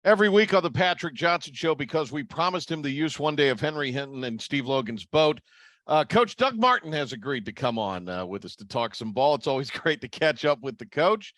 Every week on the Patrick Johnson Show, because we promised him the use one day of Henry Hinton and Steve Logan's boat, Coach Doug Martin has agreed to come on with us to talk some ball. It's always great to catch up with the coach.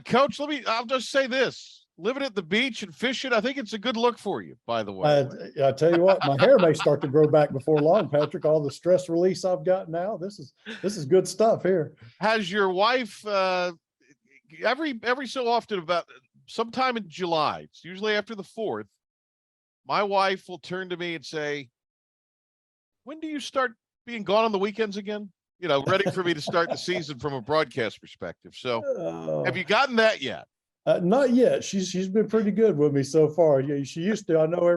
Coach, I'll just say this. Living at the beach and fishing, I think it's a good look for you, by the way. I tell you what, my hair may start to grow back before long, Patrick. All the stress release I've got now, this is good stuff here. Has your wife every so often, about sometime in July, it's usually after the 4th, my wife will turn to me and say, when do you start being gone on the weekends again? You know, ready for me to start the season from a broadcast perspective. So have you gotten that yet? Not yet. She's been pretty good with me so far. Yeah, she used to. I know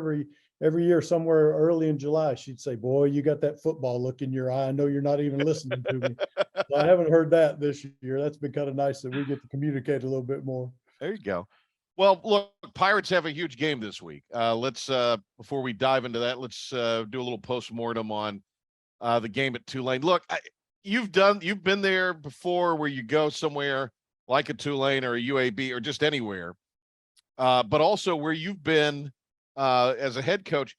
every year somewhere early in July, she'd say, boy, you got that football look in your eye. I know you're not even listening to me. So I haven't heard that this year. That's been kind of nice that we get to communicate a little bit more. There you go. Well, look, Pirates have a huge game this week. Let's before we dive into that, let's do a little postmortem on the game at Tulane. Look, you've been there before, where you go somewhere like a Tulane or a UAB or just anywhere, but also where you've been as a head coach.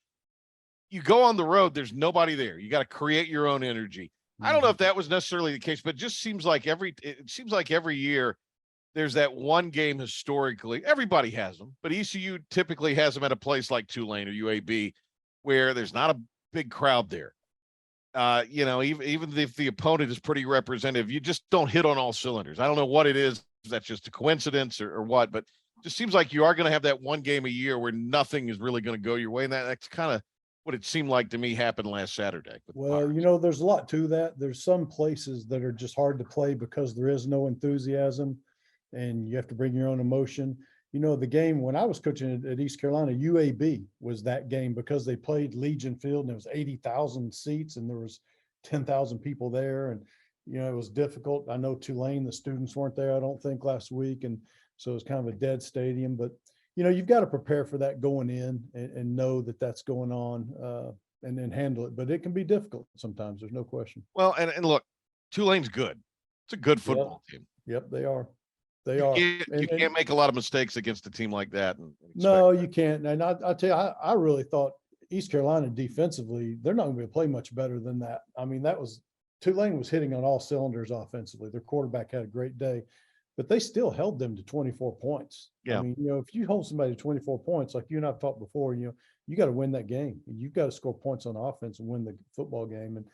You go on the road, there's nobody there. You got to create your own energy. I don't know if that was necessarily the case, but it just seems like every year there's that one game historically. Everybody has them, but ECU typically has them at a place like Tulane or UAB where there's not a big crowd there. You know, even if the opponent is pretty representative, you just don't hit on all cylinders. I don't know what it is. If that's just a coincidence or what, but it just seems like you are going to have that one game a year where nothing is really going to go your way. And that's kind of what it seemed like to me happened last Saturday. Well, you know, there's a lot to that. There's some places that are just hard to play because there is no enthusiasm and you have to bring your own emotion. You know, the game when I was coaching at East Carolina, UAB was that game because they played Legion Field and there was 80,000 seats and there was 10,000 people there. And, you know, it was difficult. I know Tulane, the students weren't there, I don't think, last week. And so it was kind of a dead stadium. But, you know, you've got to prepare for that going in and know that that's going on and then handle it. But it can be difficult sometimes. There's no question. Well, and look, Tulane's good. It's a good football team. Yep, they are. They are. You can't make a lot of mistakes against a team like that. No, you can't. And I tell you, I really thought East Carolina defensively, they're not going to be able to play much better than that. I mean, Tulane was hitting on all cylinders offensively. Their quarterback had a great day, but they still held them to 24 points. Yeah. I mean, you know, if you hold somebody to 24 points, like you and I've talked before, you know, you got to win that game. You've got to score points on offense and win the football game. And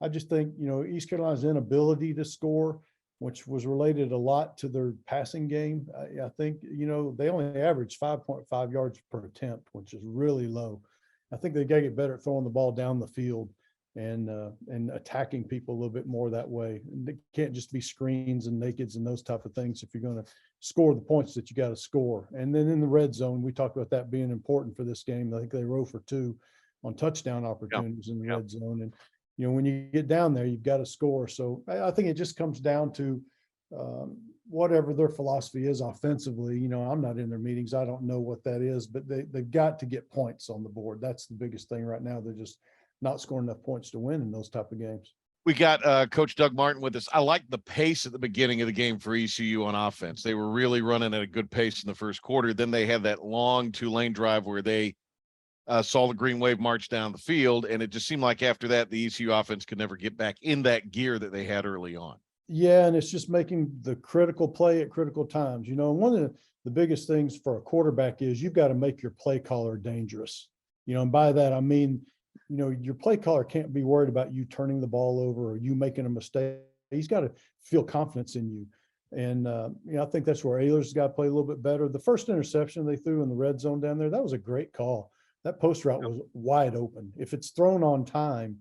I just think, you know, East Carolina's inability to score, which was related a lot to their passing game. I think, you know, they only averaged 5.5 yards per attempt, which is really low. I think they got to get better at throwing the ball down the field and attacking people a little bit more that way. And it can't just be screens and nakeds and those type of things if you're going to score the points that you got to score. And then in the red zone, we talked about that being important for this game. I think they were 0 for 2 on touchdown opportunities in the red zone. And, you know, when you get down there, you've got to score. So I think it just comes down to whatever their philosophy is offensively. You know, I'm not in their meetings. I don't know what that is, but they've got to get points on the board. That's the biggest thing right now. They're just not scoring enough points to win in those type of games. We got Coach Doug Martin with us. I like the pace at the beginning of the game for ECU on offense. They were really running at a good pace in the first quarter. Then they had that long Tulane drive where they saw the green wave march down the field, and it just seemed like after that, the ECU offense could never get back in that gear that they had early on. Yeah, and it's just making the critical play at critical times. You know, one of the biggest things for a quarterback is you've got to make your play caller dangerous. You know, and by that, I mean, you know, your play caller can't be worried about you turning the ball over or you making a mistake. He's got to feel confidence in you. And, you know, I think that's where Ayler's got to play a little bit better. The first interception they threw in the red zone down there, that was a great call. That post route was wide open. If it's thrown on time,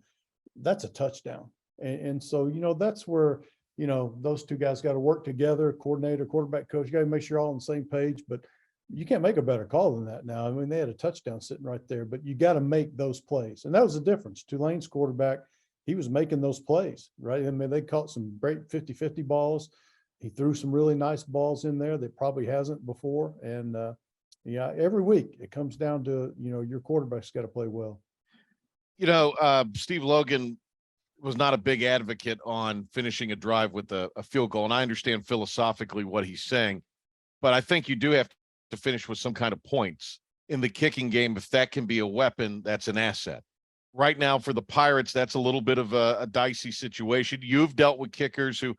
that's a touchdown. And so, you know, that's where, you know, those two guys got to work together, coordinator, quarterback coach. You got to make sure you're all on the same page, but you can't make a better call than that now. I mean, they had a touchdown sitting right there, but you got to make those plays. And that was the difference. Tulane's quarterback, he was making those plays, right? I mean, they caught some great 50-50 balls. He threw some really nice balls in there that probably hasn't before. And, yeah, every week it comes down to, you know, your quarterback's got to play well. You know, Steve Logan was not a big advocate on finishing a drive with a field goal. And I understand philosophically what he's saying, but I think you do have to finish with some kind of points in the kicking game. If that can be a weapon, that's an asset. Right now for the Pirates, that's a little bit of a dicey situation. You've dealt with kickers who,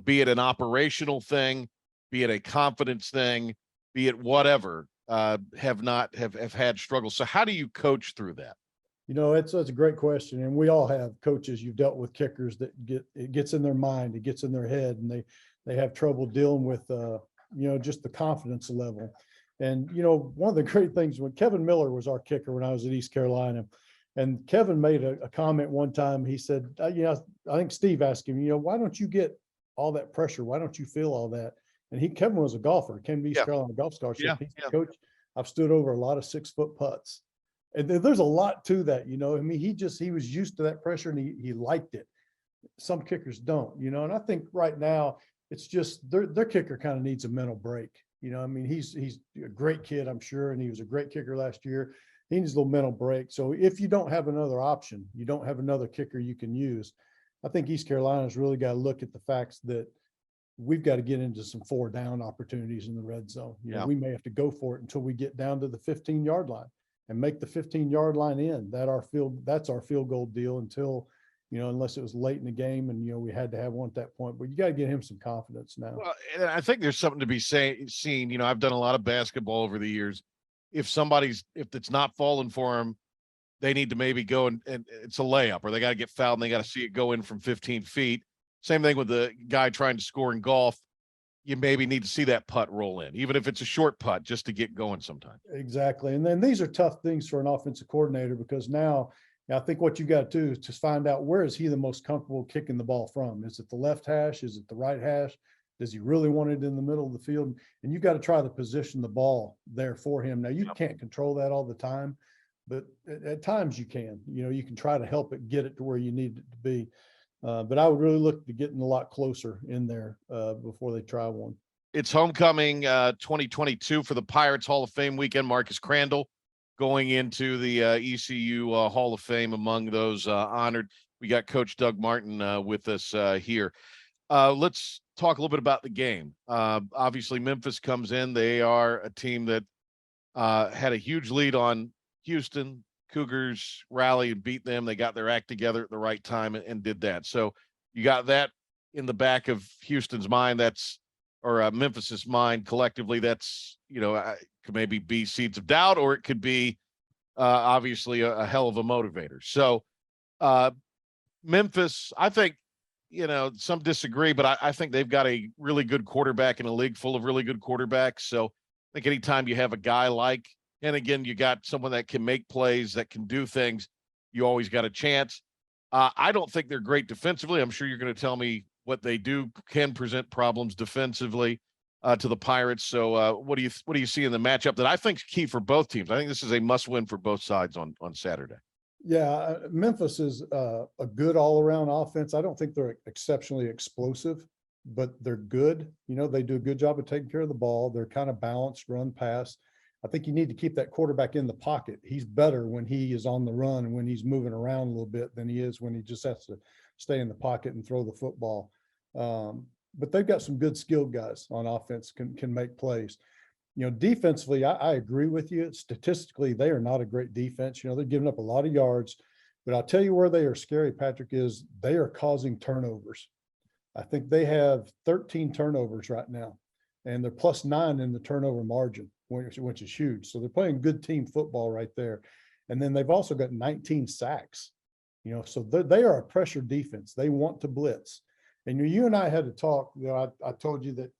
be it an operational thing, be it a confidence thing, be it whatever, have had struggles. So how do you coach through that? It's a great question. And we all have coaches. You've dealt with kickers that it gets in their mind, it gets in their head, and they have trouble dealing with, just the confidence level. And, one of the great things when Kevin Miller was our kicker when I was at East Carolina, and Kevin made a comment one time. He said, I think Steve asked him, why don't you get all that pressure? Why don't you feel all that? And Kevin was a golfer, came to East Carolina Golf Scholarship. He said, Coach, I've stood over a lot of 6-foot putts. And there's a lot to that, he was used to that pressure and he liked it. Some kickers don't, and I think right now it's just their kicker kind of needs a mental break. He's a great kid, I'm sure, and he was a great kicker last year. He needs a little mental break. So if you don't have another option, you don't have another kicker you can use, I think East Carolina's really got to look at the facts that we've got to get into some 4-down opportunities in the red zone. We may have to go for it until we get down to the 15-yard line and make the 15-yard line in. That's our field goal deal until, unless it was late in the game and, we had to have one at that point, but you got to get him some confidence now. Well, and I think there's something to be seen. I've done a lot of basketball over the years. If it's not falling for them, they need to maybe go and it's a layup, or they got to get fouled and they got to see it go in from 15 feet. Same thing with the guy trying to score in golf. You maybe need to see that putt roll in, even if it's a short putt, just to get going sometime. Exactly. And then these are tough things for an offensive coordinator, because now I think what you got to do is to find out, where is he the most comfortable kicking the ball from? Is it the left hash? Is it the right hash? Does he really want it in the middle of the field? And you got to try to position the ball there for him. Now, you can't control that all the time, but at times you can. You can try to help it get it to where you need it to be. But I would really look to getting a lot closer in there before they try one. It's homecoming 2022 for the Pirates Hall of Fame weekend. Marcus Crandall going into the ECU Hall of Fame among those honored. We got Coach Doug Martin with us here. Let's talk a little bit about the game. Obviously, Memphis comes in. They are a team that had a huge lead on Houston. Cougars rally and beat them. They got their act together at the right time and did that. So you got that in the back of Houston's mind. Or Memphis's mind collectively. That's, could maybe be seeds of doubt, or it could be obviously a hell of a motivator. So Memphis, I think, some disagree, but I think they've got a really good quarterback in a league full of really good quarterbacks. So I think anytime you have a guy and again, you got someone that can make plays, that can do things, you always got a chance. I don't think they're great defensively. I'm sure you're going to tell me what they do can present problems defensively to the Pirates. So what do you see in the matchup that I think is key for both teams? I think this is a must-win for both sides on Saturday. Yeah, Memphis is a good all-around offense. I don't think they're exceptionally explosive, but they're good. They do a good job of taking care of the ball. They're kind of balanced, run, pass. I think you need to keep that quarterback in the pocket. He's better when he is on the run and when he's moving around a little bit than he is when he just has to stay in the pocket and throw the football. But they've got some good skilled guys on offense, can make plays. Defensively, I agree with you. Statistically, they are not a great defense. They're giving up a lot of yards, but I'll tell you where they are scary, Patrick, is they are causing turnovers. I think they have 13 turnovers right now, and they're +9 in the turnover margin, which is huge. So they're playing good team football right there. And then they've also got 19 sacks, so they are a pressure defense. They want to blitz. And you and I had to talk, I told you that,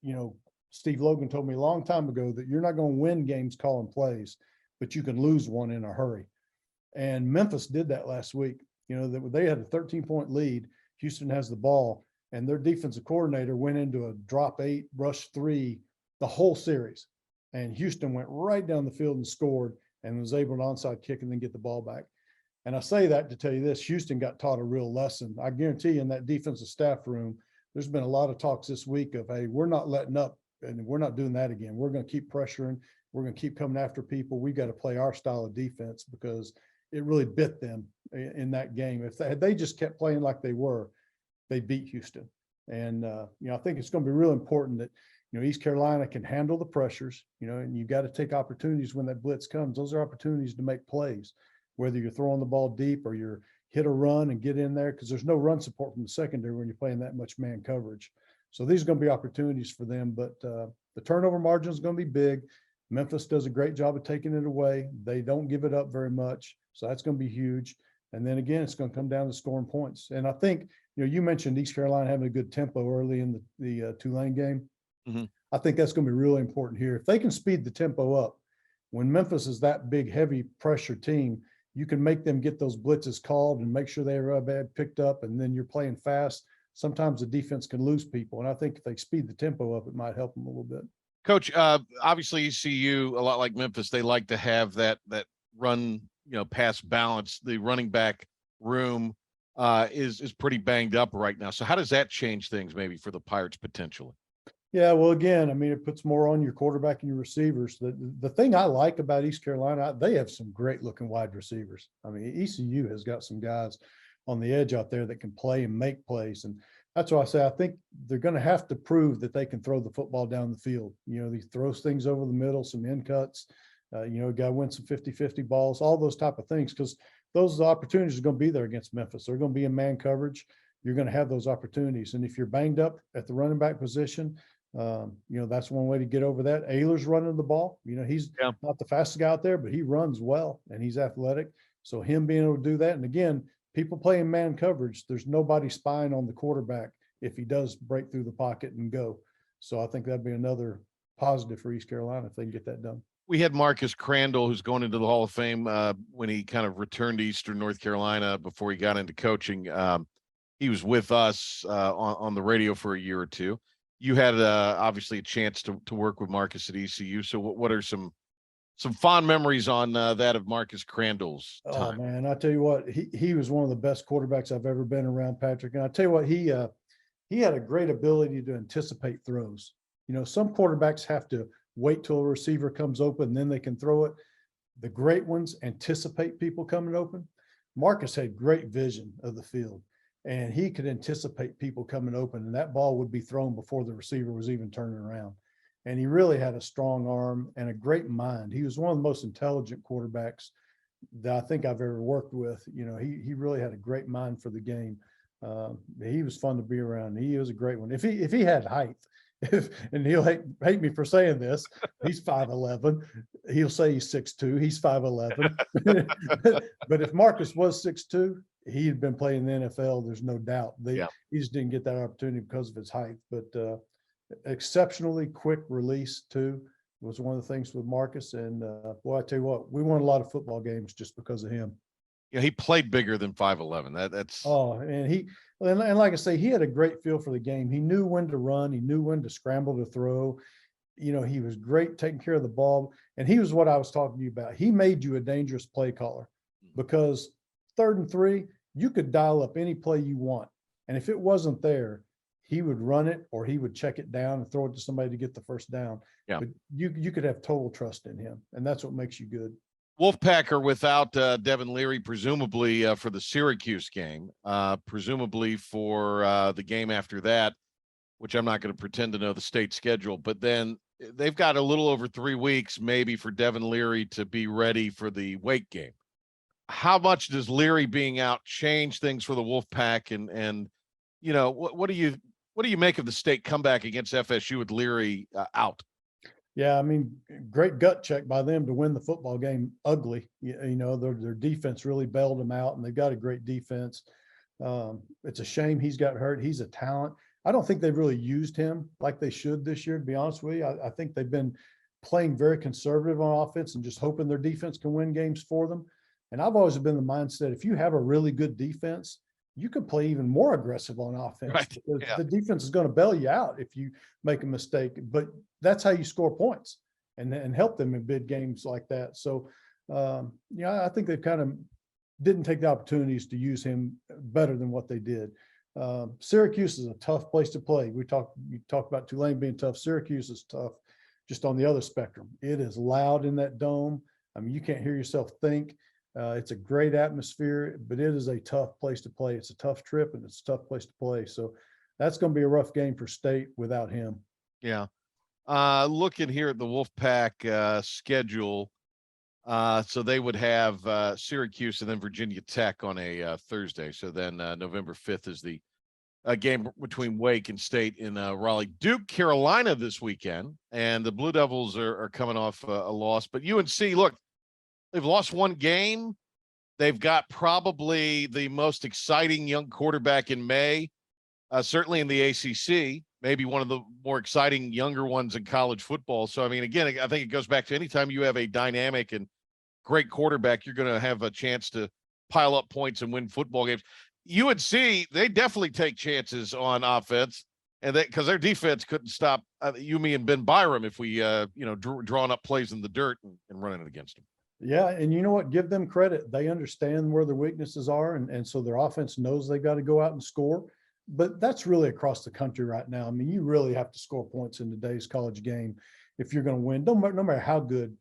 Steve Logan told me a long time ago that you're not going to win games calling plays, but you can lose one in a hurry. And Memphis did that last week. They had a 13-point lead. Houston has the ball, and their defensive coordinator went into a drop 8, rush 3 the whole series. And Houston went right down the field and scored and was able to onside kick and then get the ball back. And I say that to tell you this, Houston got taught a real lesson. I guarantee you in that defensive staff room, there's been a lot of talks this week of, hey, we're not letting up and we're not doing that again. We're going to keep pressuring. We're going to keep coming after people. We've got to play our style of defense, because it really bit them in that game. If they just kept playing like they were, they beat Houston. And, I think it's going to be real important that East Carolina can handle the pressures, and you got to take opportunities when that blitz comes. Those are opportunities to make plays, whether you're throwing the ball deep or you're hit a run and get in there, because there's no run support from the secondary when you're playing that much man coverage. So these are going to be opportunities for them, but the turnover margin is going to be big. Memphis does a great job of taking it away. They don't give it up very much. So that's going to be huge. And then again, it's going to come down to scoring points. And I think, you mentioned East Carolina having a good tempo early in the Tulane game. Mhm. I think that's going to be really important here. If they can speed the tempo up, when Memphis is that big, heavy pressure team, you can make them get those blitzes called and make sure they're picked up, and then you're playing fast. Sometimes the defense can lose people. And I think if they speed the tempo up, it might help them a little bit. Coach, obviously ECU, a lot like Memphis, they like to have that run, pass balance. The running back room is pretty banged up right now. So how does that change things maybe for the Pirates potentially? Yeah, well, again, it puts more on your quarterback and your receivers. The thing I like about East Carolina, they have some great looking wide receivers. ECU has got some guys on the edge out there that can play and make plays. And that's why I say I think they're going to have to prove that they can throw the football down the field. He throws things over the middle, some in cuts, got to win some 50-50 balls, all those type of things, because those opportunities are going to be there against Memphis. They're going to be in man coverage. You're going to have those opportunities. And if you're banged up at the running back position, that's one way to get over that. Ayler's running the ball. He's not the fastest guy out there, but he runs well and he's athletic. So him being able to do that. And again, people playing man coverage, there's nobody spying on the quarterback if he does break through the pocket and go. So I think that'd be another positive for East Carolina if they can get that done. We had Marcus Crandall, who's going into the Hall of Fame when he kind of returned to Eastern North Carolina before he got into coaching. He was with us on the radio for a year or two. You had obviously a chance to work with Marcus at ECU. So what are some fond memories on that of Marcus Crandall's time? Oh man, I tell you what, he was one of the best quarterbacks I've ever been around, Patrick. And I tell you what, he had a great ability to anticipate throws. Some quarterbacks have to wait till a receiver comes open, then they can throw it. The great ones anticipate people coming open. Marcus had great vision of the field, and he could anticipate people coming open, and that ball would be thrown before the receiver was even turning around. And he really had a strong arm and a great mind. He was one of the most intelligent quarterbacks that I think I've ever worked with. He really had a great mind for the game. He was fun to be around. He was a great one. If he had height, and he'll hate me for saying this, he's 5'11". He'll say he's 6'2". He's 5'11". But if Marcus was 6'2", he had been playing in the NFL. There's no doubt. He just didn't get that opportunity because of his height. But exceptionally quick release too was one of the things with Marcus. And boy, I tell you what, we won a lot of football games just because of him. Yeah, he played bigger than 5'11". That's and like I say, he had a great feel for the game. He knew when to run. He knew when to scramble to throw. He was great taking care of the ball. And he was what I was talking to you about. He made you a dangerous play caller, because 3rd and 3, you could dial up any play you want. And if it wasn't there, he would run it or he would check it down and throw it to somebody to get the first down. Yeah. But you could have total trust in him. And that's what makes you good. Wolfpack are without Devin Leary, presumably for the Syracuse game, presumably for the game after that, which I'm not going to pretend to know the state schedule, but then they've got a little over 3 weeks maybe for Devin Leary to be ready for the Wake game. How much does Leary being out change things for the Wolfpack? And what do you make of the state comeback against FSU with Leary out? Yeah, great gut check by them to win the football game ugly. Their defense really bailed them out, and they've got a great defense. It's a shame he's got hurt. He's a talent. I don't think they've really used him like they should this year, to be honest with you. I think they've been playing very conservative on offense and just hoping their defense can win games for them. And I've always been the mindset, if you have a really good defense, you can play even more aggressive on offense. Right. Because the defense is going to bail you out if you make a mistake. But that's how you score points and help them in big games like that. So, I think they kind of didn't take the opportunities to use him better than what they did. Syracuse is a tough place to play. You talked about Tulane being tough. Syracuse is tough just on the other spectrum. It is loud in that dome. You can't hear yourself think. It's a great atmosphere, but it is a tough place to play. It's a tough trip and it's a tough place to play. So that's going to be a rough game for state without him. Yeah. Looking here at the Wolfpack schedule. So they would have Syracuse and then Virginia Tech on a Thursday. So then November 5th is the game between Wake and State in Raleigh. Duke, Carolina this weekend, and the Blue Devils are coming off a loss. But UNC, look, they've lost one game. They've got probably the most exciting young quarterback in May, certainly in the ACC, maybe one of the more exciting younger ones in college football. So, I mean, again, I think it goes back to anytime you have a dynamic and great quarterback, you're going to have a chance to pile up points and win football games. UNC, they definitely take chances on offense, and that because their defense couldn't stop Yumi and Ben Byram if we, drawing up plays in the dirt and running it against them. Yeah, and you know what? Give them credit. They understand where their weaknesses are, and so their offense knows they've got to go out and score. But that's really across the country right now. I mean, you really have to score points in today's college game if you're going to win. No matter how good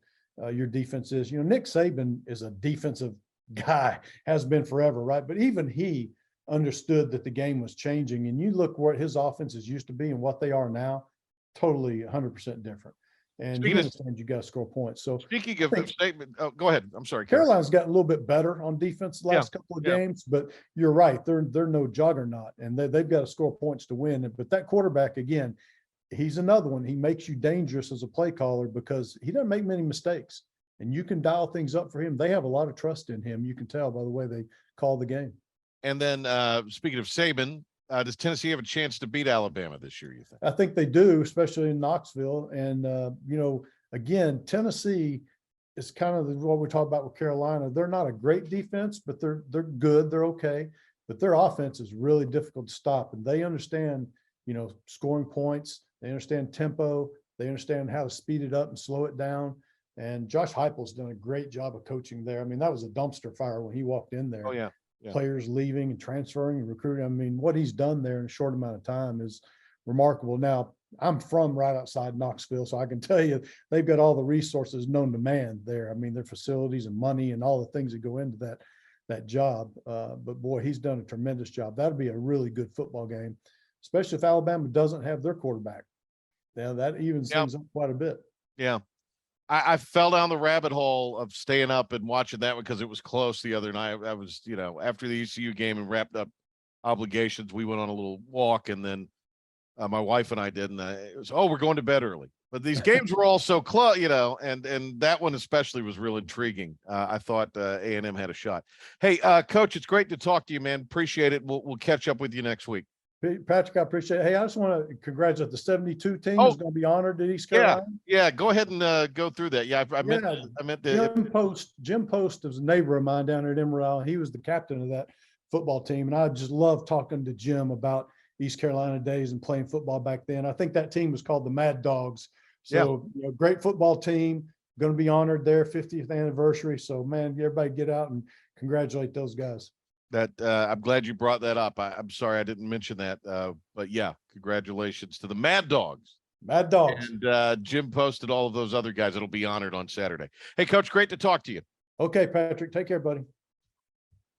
your defense is. You know, Nick Saban is a defensive guy, has been forever, right? But even he understood that the game was changing. And you look where his offenses used to be and what they are now, totally 100% different. And you understand you got to score points. So speaking of the statement, go ahead. I'm sorry. Carolina's gotten a little bit better on defense the last couple of games, but you're right. They're no juggernaut, and they've got to score points to win. But that quarterback, again, he's another one. He makes you dangerous as a play caller because he doesn't make many mistakes, and you can dial things up for him. They have a lot of trust in him. You can tell by the way they call the game. And then speaking of Saban, does Tennessee have a chance to beat Alabama this year, you think? I think they do, especially in Knoxville. And, again, Tennessee is kind of what we talk about with Carolina. They're not a great defense, but they're good. They're okay. But their offense is really difficult to stop. And they understand, scoring points. They understand tempo. They understand how to speed it up and slow it down. And Josh Heupel's done a great job of coaching there. I mean, that was a dumpster fire when he walked in there. Oh, yeah. Players leaving and transferring and recruiting. I mean, what he's done there in a short amount of time is remarkable. Now, I'm from right outside Knoxville, so I can tell you they've got all the resources known to man there. I mean, their facilities and money and all the things that go into that job. But boy, he's done a tremendous job. That'll be a really good football game, especially if Alabama doesn't have their quarterback. Now that evens things up quite a bit. Yeah. I fell down the rabbit hole of staying up and watching that one because it was close the other night. I was, after the ECU game and wrapped up obligations, we went on a little walk, and then my wife and I did, and it was, we're going to bed early. But these games were all so close, and that one especially was real intriguing. I thought A&M had a shot. Hey, Coach, it's great to talk to you, man. Appreciate it. We'll catch up with you next week. Patrick, I appreciate it. Hey, I just want to congratulate the 72 team is going to be honored at East Carolina. Yeah. Go ahead and go through that. Yeah, I meant Jim Post was a neighbor of mine down at Emerald. He was the captain of that football team, and I just love talking to Jim about East Carolina days and playing football back then. I think that team was called the Mad Dogs. So, great football team, going to be honored their 50th anniversary. So, man, everybody get out and congratulate those guys. I'm glad you brought that up. I'm sorry I didn't mention that, but yeah, congratulations to the Mad Dogs. Mad Dogs. And Jim posted all of those other guys that'll be honored on Saturday. Hey, Coach, great to talk to you. Okay, Patrick, take care, buddy.